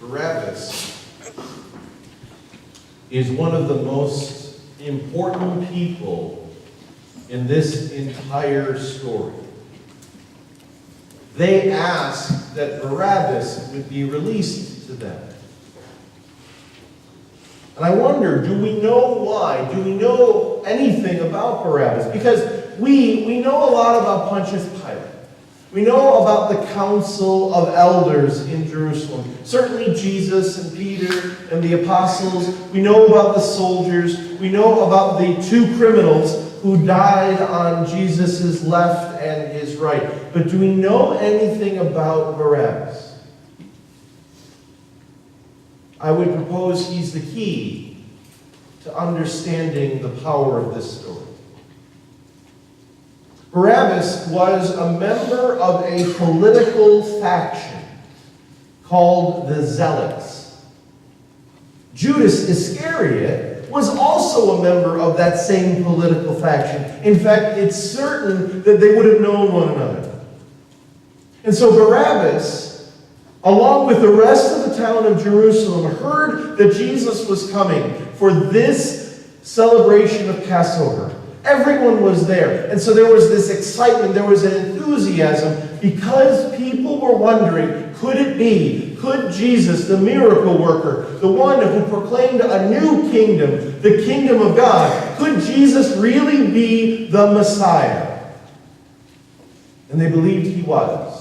Barabbas is one of the most important people in this entire story. They asked that Barabbas would be released to them. And I wonder, do we know why? Do we know anything about Barabbas? Because we know a lot about Pontius Pilate. We know about the council of elders in Jerusalem. Certainly Jesus and Peter and the apostles. We know about the soldiers. We know about the two criminals who died on Jesus' left and his right. But do we know anything about Barabbas? I would propose he's the key to understanding the power of this story. Barabbas was a member of a political faction called the Zealots. Judas Iscariot was also a member of that same political faction. In fact, it's certain that they would have known one another. And so Barabbas, along with the rest of the town of Jerusalem, heard that Jesus was coming for this celebration of Passover. Everyone was there. And so there was this excitement, there was an enthusiasm, because people were wondering, could Jesus, the miracle worker, the one who proclaimed a new kingdom, the kingdom of God, could Jesus really be the Messiah? And they believed he was.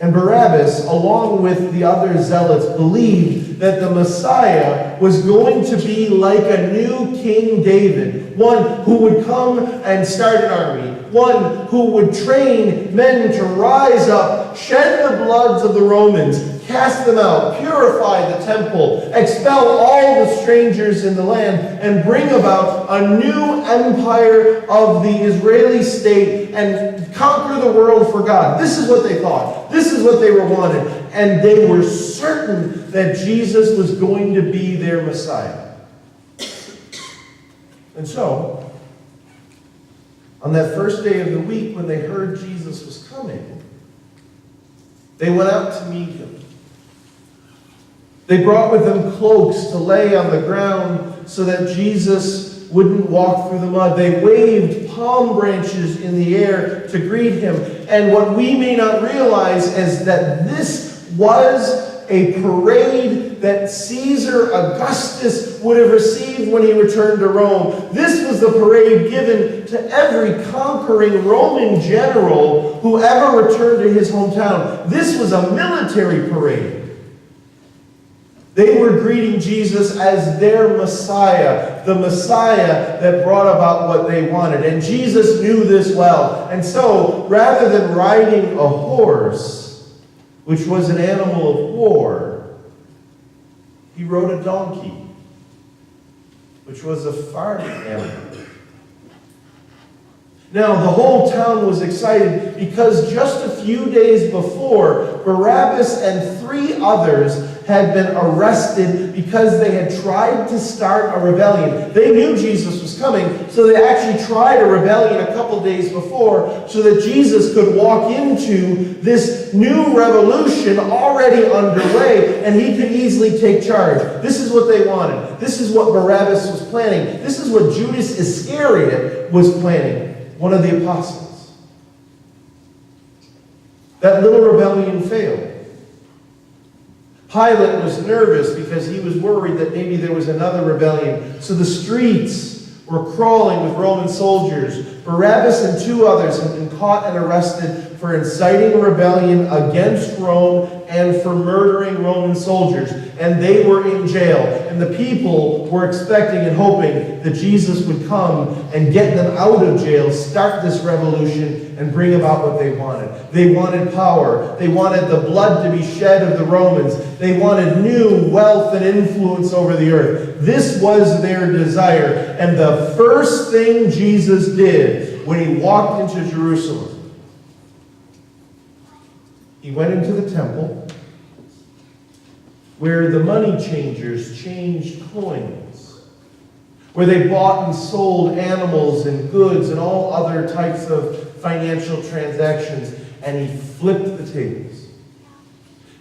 And Barabbas, along with the other zealots, believed that the Messiah was going to be like a new King David, one who would come and start an army, one who would train men to rise up, shed the bloods of the Romans, cast them out, purify the temple, expel all the strangers in the land, and bring about a new empire of the Israeli state and conquer the world for God. This is what they thought. This is what they were wanted. And they were certain that Jesus was going to be their Messiah. And so, on that first day of the week when they heard Jesus was coming, they went out to meet him. They brought with them cloaks to lay on the ground so that Jesus wouldn't walk through the mud. They waved palm branches in the air to greet him. And what we may not realize is that this was a parade that Caesar Augustus would have received when he returned to Rome. This was the parade given to every conquering Roman general who ever returned to his hometown. This was a military parade. They were greeting Jesus as their Messiah, the Messiah that brought about what they wanted. And Jesus knew this well. And so, rather than riding a horse, which was an animal of war, he rode a donkey, which was a farm animal. Now, the whole town was excited because just a few days before, Barabbas and 3 others had been arrested because they had tried to start a rebellion. They knew Jesus was coming, so they actually tried a rebellion a couple days before so that Jesus could walk into this new revolution already underway and he could easily take charge. This is what they wanted. This is what Barabbas was planning. This is what Judas Iscariot was planning, one of the apostles. That little rebellion failed. Pilate was nervous because he was worried that maybe there was another rebellion. So the streets were crawling with Roman soldiers. Barabbas and 2 others had been caught and arrested for inciting rebellion against Rome and for murdering Roman soldiers. And they were in jail. And the people were expecting and hoping that Jesus would come and get them out of jail, start this revolution, and bring about what they wanted. They wanted power. They wanted the blood to be shed of the Romans. They wanted new wealth and influence over the earth. This was their desire. And the first thing Jesus did when he walked into Jerusalem, he went into the temple where the money changers changed coins, where they bought and sold animals and goods and all other types of financial transactions, and he flipped the tables.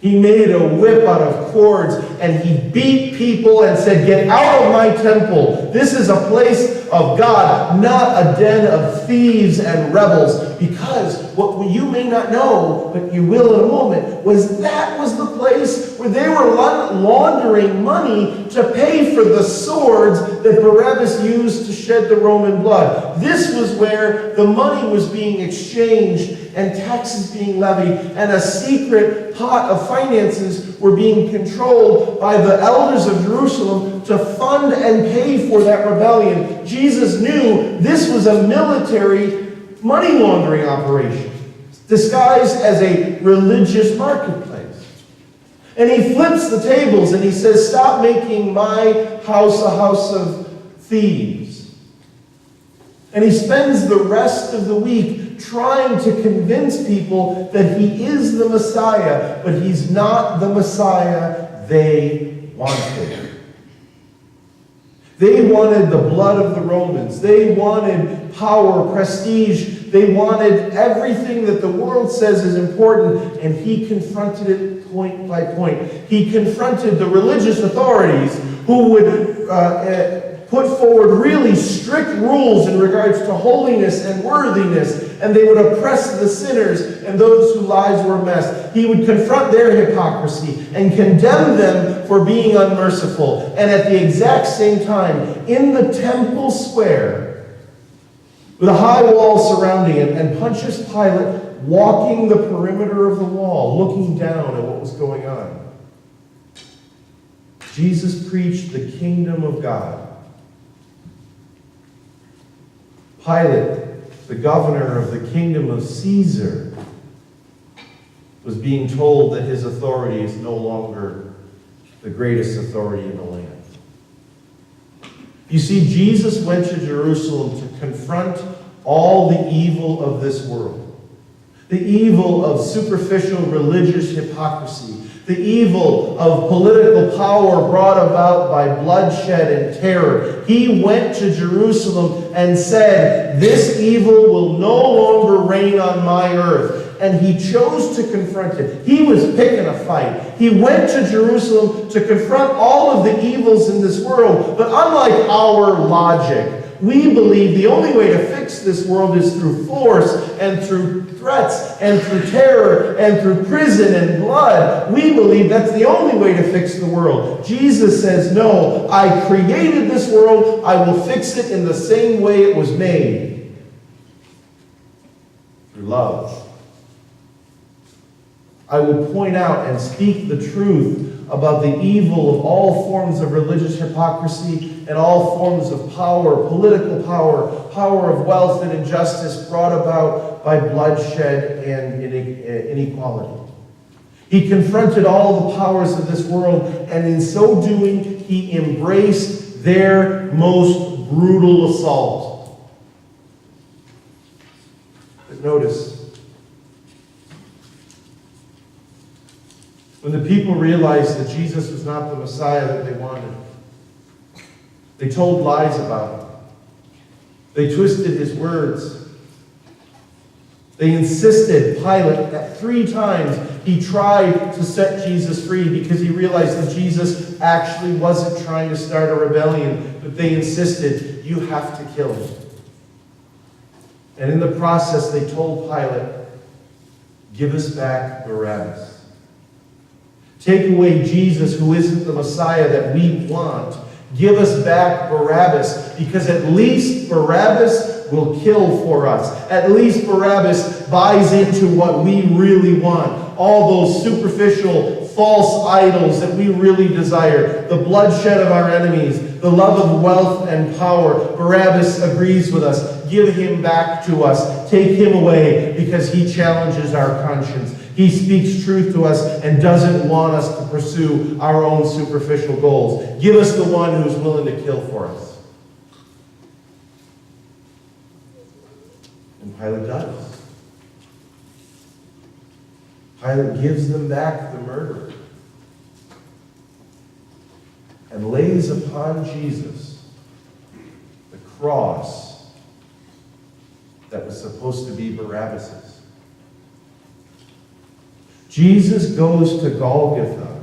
He made a whip out of cords, and he beat people and said, "Get out of my temple. This is a place of God, not a den of thieves and rebels." Because what you may not know, but you will in a moment, was the place where they were laundering money to pay for the swords that Barabbas used to shed the Roman blood. This was where the money was being exchanged and taxes being levied, and a secret pot of finances were being controlled by the elders of Jerusalem to fund and pay for that rebellion. Jesus knew this was a military money laundering operation, disguised as a religious marketplace. And he flips the tables and he says, "Stop making my house a house of thieves." And he spends the rest of the week trying to convince people that he is the Messiah, but he's not the Messiah they wanted. They wanted the blood of the Romans. They wanted power, prestige. They wanted everything that the world says is important, and he confronted it point by point. He confronted the religious authorities who would put forward really strict rules in regards to holiness and worthiness, and they would oppress the sinners and those whose lives were a mess. He would confront their hypocrisy and condemn them for being unmerciful. And at the exact same time, in the temple square, with a high wall surrounding it, and Pontius Pilate walking the perimeter of the wall, looking down at what was going on, Jesus preached the kingdom of God. Pilate, the governor of the kingdom of Caesar, was being told that his authority is no longer the greatest authority in the land. You see, Jesus went to Jerusalem to confront all the evil of this world. The evil of superficial religious hypocrisy. The evil of political power brought about by bloodshed and terror. He went to Jerusalem and said, "This evil will no longer reign on my earth." And he chose to confront it. He was picking a fight. He went to Jerusalem to confront all of the evils in this world. But unlike our logic, we believe the only way to fix this world is through force and through threats and through terror and through prison and blood. We believe that's the only way to fix the world. Jesus says, "No, I created this world. I will fix it in the same way it was made. Through love. I will point out and speak the truth about the evil of all forms of religious hypocrisy and all forms of power, political power, power of wealth and injustice brought about by bloodshed and inequality." He confronted all the powers of this world, and in so doing, he embraced their most brutal assault. But notice, when the people realized that Jesus was not the Messiah that they wanted, they told lies about him. They twisted his words. They insisted, Pilate, that 3 times he tried to set Jesus free because he realized that Jesus actually wasn't trying to start a rebellion, but they insisted, "You have to kill him." And in the process, they told Pilate, "Give us back Barabbas. Take away Jesus, who isn't the Messiah that we want. Give us back Barabbas, because at least Barabbas will kill for us. At least Barabbas buys into what we really want. All those superficial, false idols that we really desire. The bloodshed of our enemies. The love of wealth and power. Barabbas agrees with us. Give him back to us. Take him away, because he challenges our conscience. He speaks truth to us and doesn't want us to pursue our own superficial goals. Give us the one who's willing to kill for us." And Pilate does. Pilate gives them back the murderer and lays upon Jesus the cross that was supposed to be Barabbas's. Jesus goes to Golgotha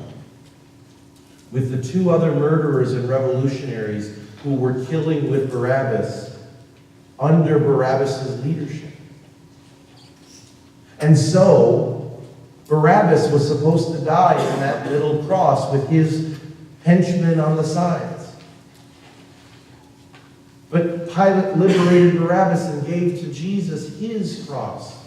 with the two other murderers and revolutionaries who were killing with Barabbas under Barabbas' leadership. And so, Barabbas was supposed to die on that little cross with his henchmen on the sides. But Pilate liberated Barabbas and gave to Jesus his cross.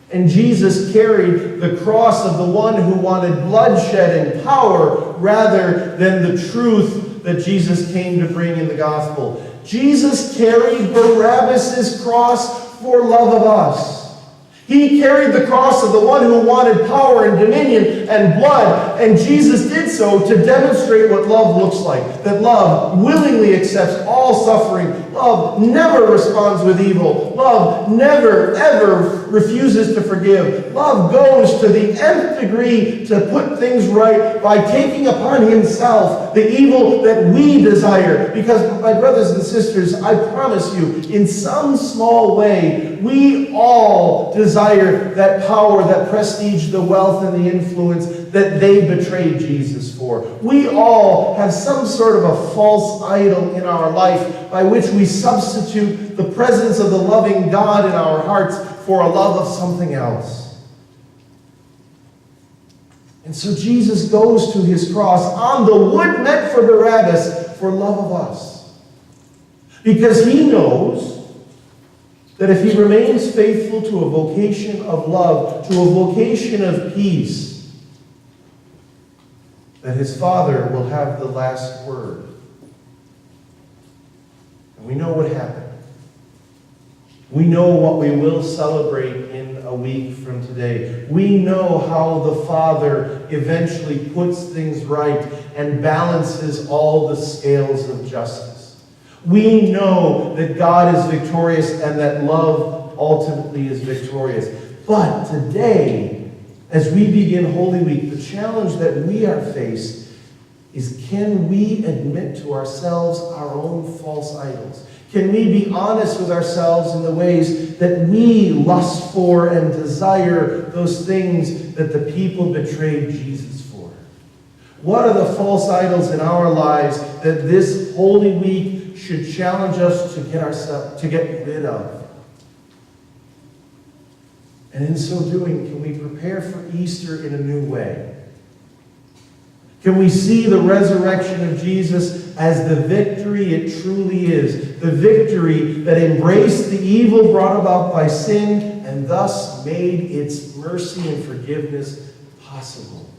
And Jesus carried the cross of the one who wanted bloodshed and power rather than the truth that Jesus came to bring in the gospel. Jesus carried Barabbas' cross for love of us. He carried the cross of the one who wanted power and dominion and blood, and Jesus did so to demonstrate what love looks like. That love willingly accepts all suffering. Love never responds with evil. Love never, ever refuses to forgive. Love goes to the nth degree to put things right by taking upon himself the evil that we desire. Because, my brothers and sisters, I promise you, in some small way, we all desire that power, that prestige, the wealth, and the influence that they betrayed Jesus for. We all have some sort of a false idol in our life by which we substitute the presence of the loving God in our hearts for a love of something else. And so Jesus goes to his cross on the wood meant for Barabbas for love of us. Because he knows that if he remains faithful to a vocation of love, to a vocation of peace, that his Father will have the last word. And we know what happened. We know what we will celebrate in a week from today. We know how the Father eventually puts things right and balances all the scales of justice. We know that God is victorious and that love ultimately is victorious. But today, as we begin Holy Week, the challenge that we are faced is, can we admit to ourselves our own false idols? Can we be honest with ourselves in the ways that we lust for and desire those things that the people betrayed Jesus for? What are the false idols in our lives that this Holy Week should challenge us to get rid of? And in so doing, can we prepare for Easter in a new way? Can we see the resurrection of Jesus as the victory it truly is? The victory that embraced the evil brought about by sin and thus made its mercy and forgiveness possible.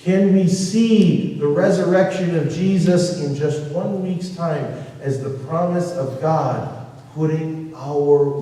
Can we see the resurrection of Jesus in just 1 week's time as the promise of God putting our